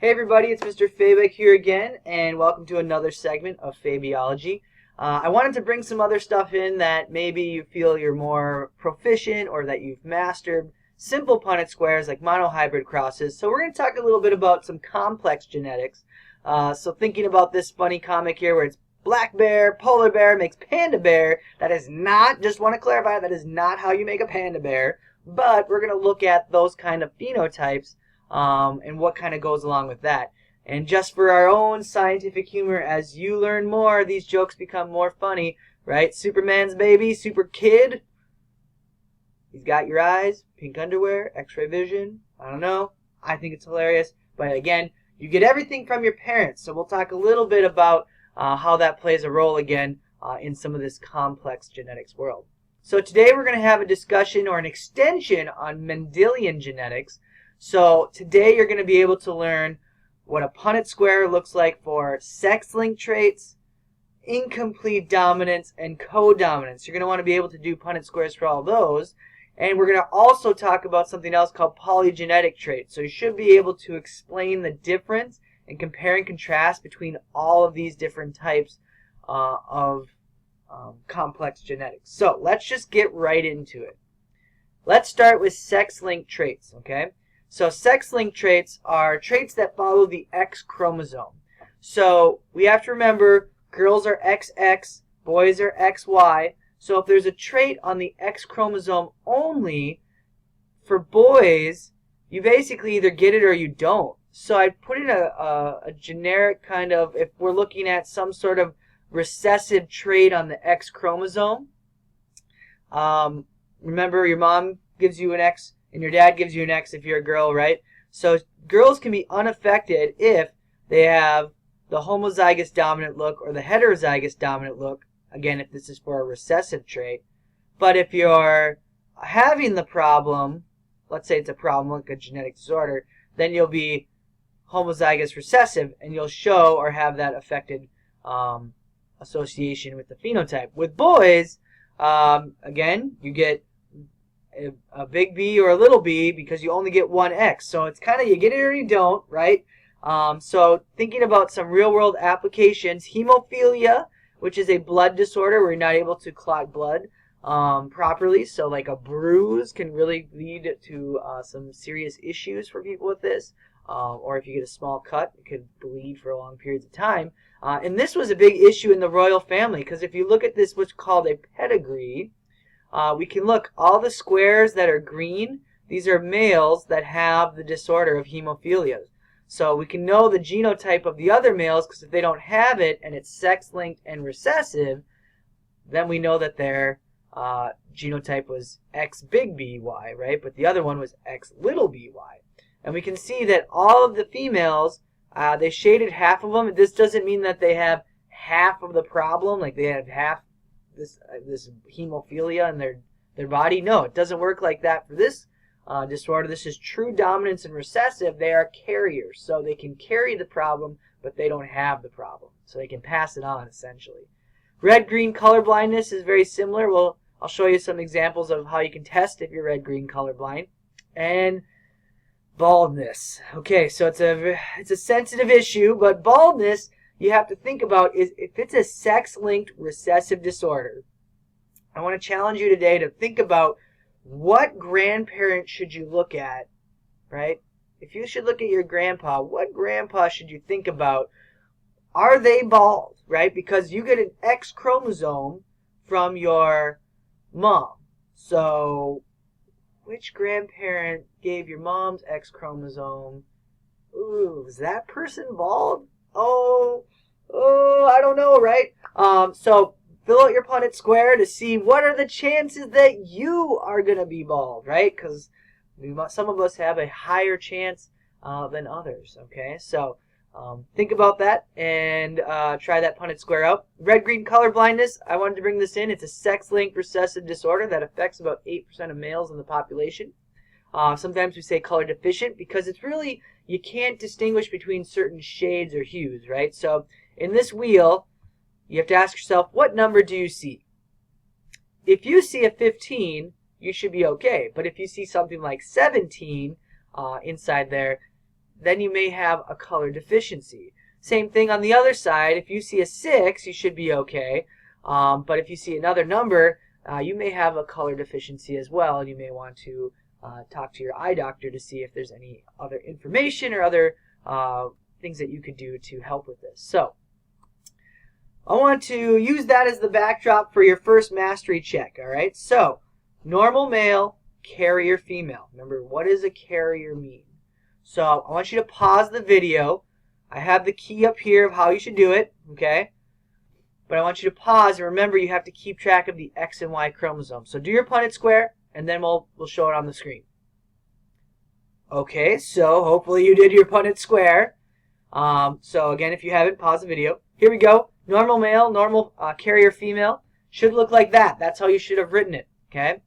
Hey everybody, it's Mr. Fabeck here again, and welcome to another segment of Fabiology. I wanted to bring some other stuff in that maybe you feel you're more proficient or that you've mastered. Simple Punnett squares like monohybrid crosses. So we're going to talk a little bit about some complex genetics. So thinking about this funny comic here where it's black bear, polar bear makes panda bear. That is not, just want to clarify, that is not how you make a panda bear. But we're going to look at those kind of phenotypes and what kind of goes along with that. And just for our own scientific humor, as you learn more, these jokes become more funny, right? Superman's baby, super kid. He's got your eyes, pink underwear, x-ray vision. I don't know. I think it's hilarious. But again, you get everything from your parents. So we'll talk a little bit about how that plays a role again in some of this complex genetics world. So today we're going to have a discussion or an extension on Mendelian genetics. So today you're going to be able to learn what a Punnett square looks like for sex-linked traits, incomplete dominance, and co-dominance. You're going to want to be able to do Punnett squares for all those. And we're going to also talk about something else called polygenetic traits. So you should be able to explain the difference and compare and contrast between all of these different types of complex genetics. So let's just get right into it. Let's start with sex-linked traits, okay? So sex-linked traits are traits that follow the X chromosome. So we have to remember girls are XX, boys are XY. So if there's a trait on the X chromosome only, for boys, you basically either get it or you don't. So I'd put in a generic kind of, if we're looking at some sort of recessive trait on the X chromosome, remember your mom gives you an X and your dad gives you an X if you're a girl, right? So girls can be unaffected if they have the homozygous dominant look or the heterozygous dominant look, again, if this is for a recessive trait. But if you're having the problem, let's say it's a problem like a genetic disorder, then you'll be homozygous recessive and you'll show or have that affected association with the phenotype. With boys, again, you get a big B or a little b because you only get one X. So it's kind of you get it or you don't, right? So thinking about some real-world applications, hemophilia, which is a blood disorder where you're not able to clot blood properly. So like a bruise can really lead to some serious issues for people with this. Or if you get a small cut, it could bleed for long periods of time. And this was a big issue in the royal family because if you look at this, what's called a pedigree, we can look, all the squares that are green, these are males that have the disorder of hemophilia. So we can know the genotype of the other males because if they don't have it and it's sex-linked and recessive, then we know that their genotype was X big BY, right? But the other one was X little by. And we can see that all of the females, they shaded half of them. This doesn't mean that they have half of the problem, like they have half this hemophilia in their body. No, it doesn't work like that for this disorder. This is true dominance and recessive. They are carriers, so they can carry the problem, but they don't have the problem. So they can pass it on, essentially. Red-green color blindness is very similar. Well, I'll show you some examples of how you can test if you're red-green colorblind. And baldness. Okay, so it's a sensitive issue, but baldness, you have to think about is if it's a sex-linked recessive disorder. I want to challenge you today to think about what grandparent should you look at, right? If you should look at your grandpa, what grandpa should you think about? Are they bald, right? Because you get an X chromosome from your mom. So which grandparent gave your mom's X chromosome? Ooh, is that person bald? Oh, I don't know, right? So fill out your Punnett square to see what are the chances that you are going to be bald, right? Because some of us have a higher chance than others, okay? So think about that and try that Punnett square out. Red-green color blindness, I wanted to bring this in. It's a sex-linked recessive disorder that affects about 8% of males in the population. Sometimes we say color deficient because it's really, you can't distinguish between certain shades or hues, right? So in this wheel, you have to ask yourself, what number do you see? If you see a 15, you should be okay. But if you see something like 17 inside there, then you may have a color deficiency. Same thing on the other side. If you see a 6, you should be okay. But if you see another number, you may have a color deficiency as well, and you may want to talk to your eye doctor to see if there's any other information or other things that you could do to help with this. So I want to use that as the backdrop for your first mastery check. All right, so normal male, carrier female. Remember, what does a carrier mean? So I want you to pause the video. I have the key up here of how you should do it, okay? But I want you to pause, and remember you have to keep track of the X and Y chromosomes. So do your Punnett square, and then we'll show it on the screen. Okay, so hopefully you did your Punnett square. So again, if you haven't, pause the video. Here we go. Normal male, normal carrier female. Should look like that. That's how you should have written it, okay?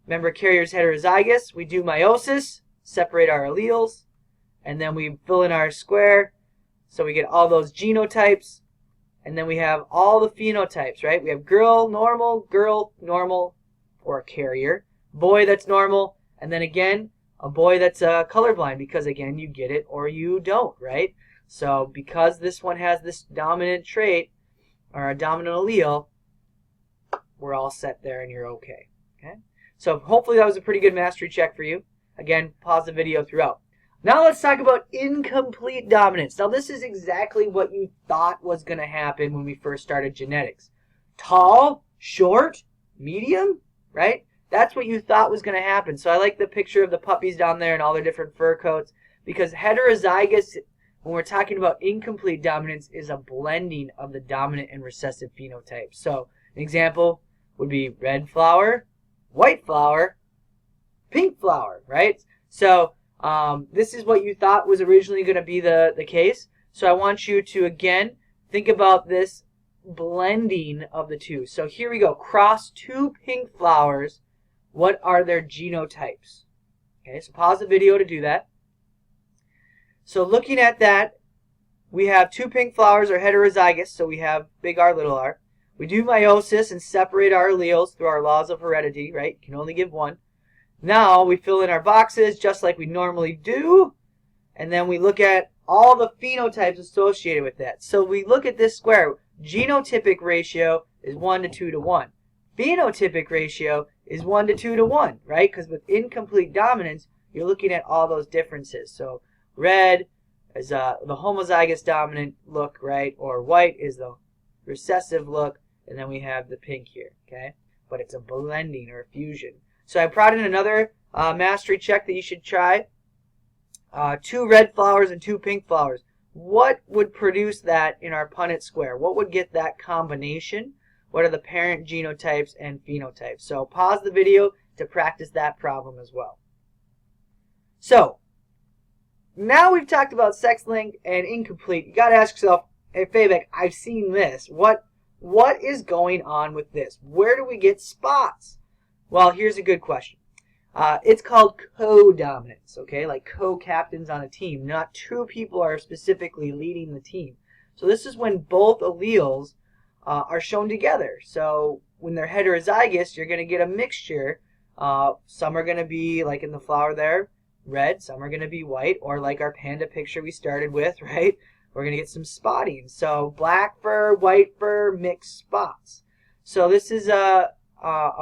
Remember, carrier's heterozygous. We do meiosis, separate our alleles, and then we fill in our square. So we get all those genotypes, and then we have all the phenotypes, right? We have girl, normal, or a carrier. Boy that's normal, and then again, a boy that's colorblind, because again, you get it or you don't, right? So because this one has this dominant trait, or a dominant allele, we're all set there and you're okay. Okay? So hopefully that was a pretty good mastery check for you. Again, pause the video throughout. Now let's talk about incomplete dominance. Now this is exactly what you thought was going to happen when we first started genetics. Tall, short, medium, right? That's what you thought was going to happen. So I like the picture of the puppies down there and all their different fur coats, because heterozygous, when we're talking about incomplete dominance, is a blending of the dominant and recessive phenotypes. So an example would be red flower, white flower, pink flower, right? So this is what you thought was originally going to be the case. So I want you to, again, think about this blending of the two. So here we go. Cross two pink flowers. What are their genotypes? Okay, so pause the video to do that. So looking at that, we have two pink flowers are heterozygous, so we have big R, little r. We do meiosis and separate our alleles through our laws of heredity, right? You can only give one. Now we fill in our boxes just like we normally do, and then we look at all the phenotypes associated with that. So we look at this square. Genotypic ratio is 1 to 2 to 1. Phenotypic ratio is 1 to 2 to 1, right? Because with incomplete dominance, you're looking at all those differences. So red is the homozygous dominant look, right? Or white is the recessive look, and then we have the pink here, okay? But it's a blending or a fusion. So I brought in another mastery check that you should try. 2 red flowers and 2 pink flowers. What would produce that in our Punnett square? What would get that combination? What are the parent genotypes and phenotypes? So pause the video to practice that problem as well. So now we've talked about sex-linked and incomplete. You got to ask yourself, hey, Fabek, I've seen this. What is going on with this? Where do we get spots? Well, here's a good question. It's called co-dominance, okay? Like co-captains on a team. Not 2 people are specifically leading the team. So this is when both alleles are shown together. So when they're heterozygous, you're going to get a mixture. Some are going to be, like in the flower there, red. Some are going to be white, or like our panda picture we started with, right? We're going to get some spotting. So black fur, white fur, mixed spots. So this is a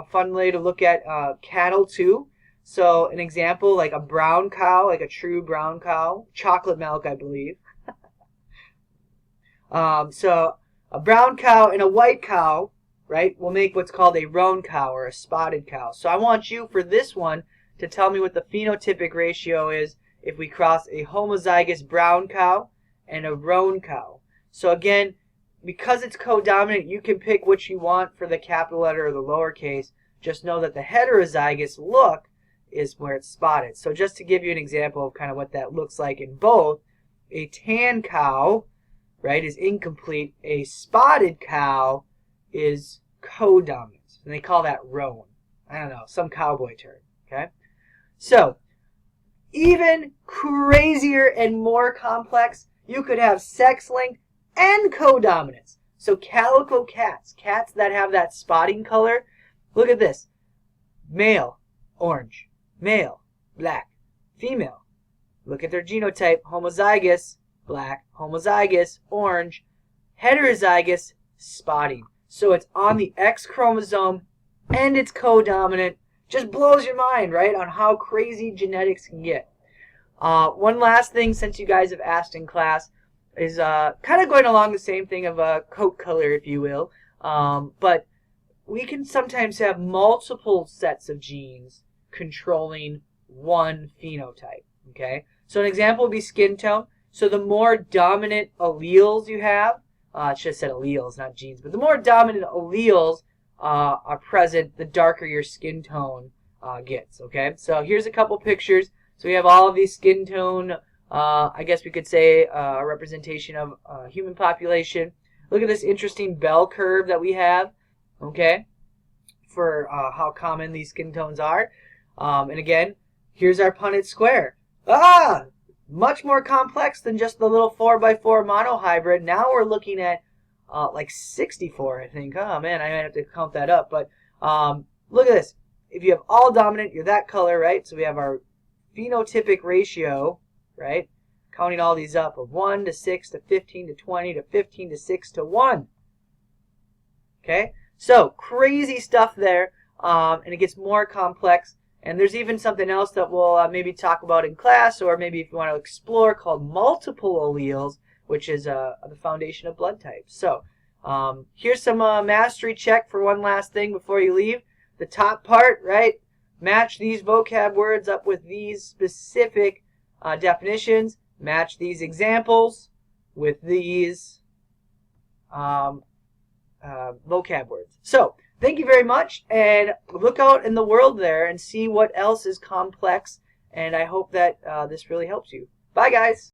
fun way to look at cattle too. So an example, like a brown cow, like a true brown cow, chocolate milk, I believe. So a brown cow and a white cow, right, will make what's called a roan cow or a spotted cow. So I want you for this one to tell me what the phenotypic ratio is if we cross a homozygous brown cow and a roan cow. So again, because it's co-dominant, you can pick what you want for the capital letter or the lowercase. Just know that the heterozygous look is where it's spotted. So just to give you an example of kind of what that looks like in both, a tan cow, right, is incomplete. A spotted cow is co-dominant. And they call that roan. I don't know, some cowboy term, okay? So, even crazier and more complex, you could have sex-linked and co-dominance. So calico cats, cats that have that spotting color, look at this. Male, orange. Male, black. Female, Look at their genotype. Homozygous, black. Homozygous, orange. Heterozygous, spotting. So it's on the X chromosome and it's codominant. Just blows your mind, right, on how crazy genetics can get. One last thing, since you guys have asked in class, is kind of going along the same thing of coat color, if you will. But we can sometimes have multiple sets of genes controlling one phenotype. Okay, so an example would be skin tone. So the more dominant alleles you have, I should have said alleles, not genes, but the more dominant alleles are present, the darker your skin tone gets. Okay, so here's a couple pictures. So we have all of these skin tone, I guess we could say a representation of human population. Look at this interesting bell curve that we have, okay, for how common these skin tones are. And again, here's our Punnett square. Much more complex than just the little 4x4 monohybrid. Now we're looking at like 64, I think. Oh man, I might have to count that up. But look at this. If you have all dominant, you're that color, right? So we have our phenotypic ratio, right? Counting all these up of 1 to 6 to 15 to 20 to 15 to 6 to 1. Okay? So crazy stuff there. And it gets more complex. And there's even something else that we'll maybe talk about in class, or maybe if you want to explore, called multiple alleles, which is the foundation of blood types. So here's some mastery check for one last thing before you leave. The top part, right? Match these vocab words up with these specific definitions. Match these examples with these vocab words. So thank you very much, and look out in the world there and see what else is complex, and I hope that this really helps you. Bye, guys.